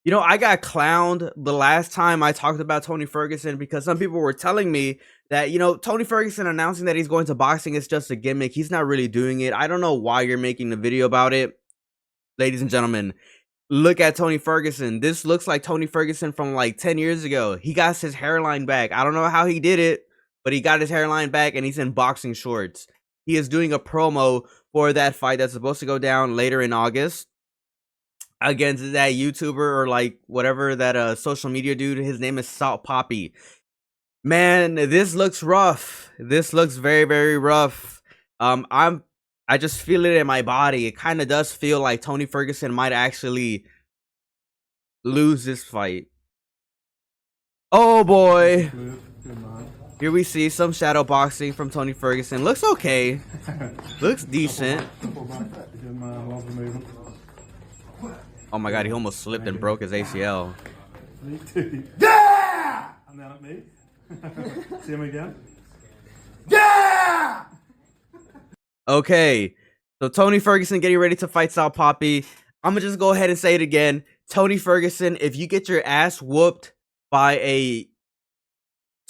You know, I got clowned the last time I talked about Tony Ferguson because some people were telling me that, Tony Ferguson announcing that he's going to boxing is just a gimmick. He's not really doing it. I don't know why you're making the video about it. Ladies and gentlemen, look at Tony Ferguson. This looks like Tony Ferguson from like 10 years ago. He got his hairline back. I don't know how he did it, but he got his hairline back and he's in boxing shorts. He is doing a promo for that fight that's supposed to go down later in August against that YouTuber or like whatever that social media dude. His name is Salt Poppy. Man, this looks rough. This looks very, very rough. I just feel it in my body. It kind of does feel like Tony Ferguson might actually lose this fight. Oh boy. Here we see some shadow boxing from Tony Ferguson. Looks okay. Looks decent. Oh my god, he almost slipped and broke his ACL. Yeah! And then at me. See him again. Yeah! Okay, so Tony Ferguson getting ready to fight Sal Poppy. I'm gonna just go ahead and say it again. Tony Ferguson, if you get your ass whooped by a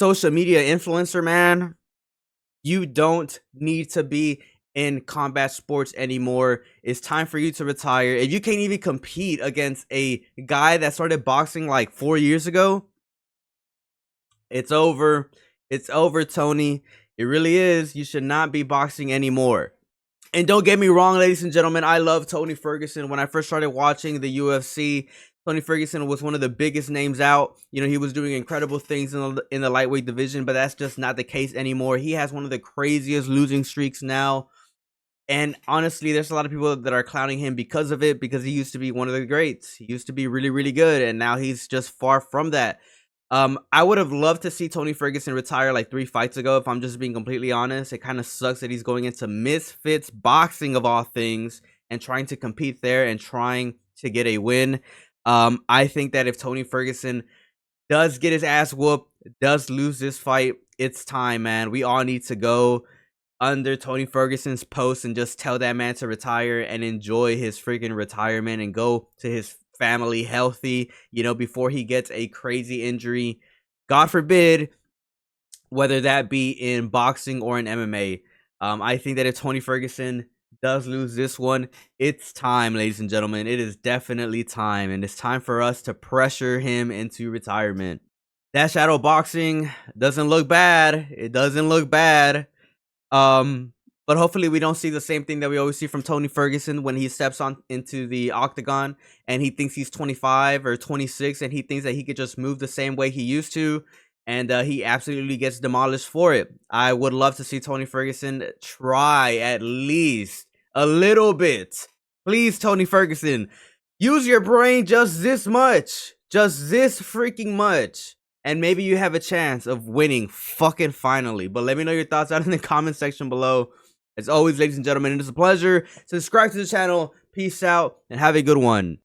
social media influencer, man, you don't need to be in combat sports anymore. It's time for you to retire. If you can't even compete against a guy that started boxing like 4 years ago, it's over. It's over, Tony. It really is. You should not be boxing anymore. And don't get me wrong, ladies and gentlemen, I love Tony Ferguson. When I first started watching the UFC, Tony Ferguson was one of the biggest names out. You know, he was doing incredible things in the lightweight division, but that's just not the case anymore. He has one of the craziest losing streaks now. And honestly, there's a lot of people that are clowning him because of it, because he used to be one of the greats. He used to be really, really good, and now he's just far from that. I would have loved to see Tony Ferguson retire like 3 fights ago, if I'm just being completely honest. It kind of sucks that he's going into Misfits boxing of all things and trying to compete there and trying to get a win. I think that if Tony Ferguson does get his ass whooped, does lose this fight, it's time, man. We all need to go under Tony Ferguson's post and just tell that man to retire and enjoy his freaking retirement and go to his family healthy, before he gets a crazy injury, God forbid, whether that be in boxing or in MMA. I think that if Tony Ferguson does lose this one, it's time, ladies and gentlemen. It is definitely time, and it's time for us to pressure him into retirement. That shadow boxing doesn't look bad. It doesn't look bad. But hopefully we don't see the same thing that we always see from Tony Ferguson when he steps on into the octagon and he thinks he's 25 or 26 and he thinks that he could just move the same way he used to, and he absolutely gets demolished for it. I would love to see Tony Ferguson try at least a little bit. Please, Tony Ferguson, use your brain just this much. Just this freaking much. And maybe you have a chance of winning fucking finally. But let me know your thoughts out in the comment section below. As always, ladies and gentlemen, it is a pleasure. Subscribe to the channel. Peace out and have a good one.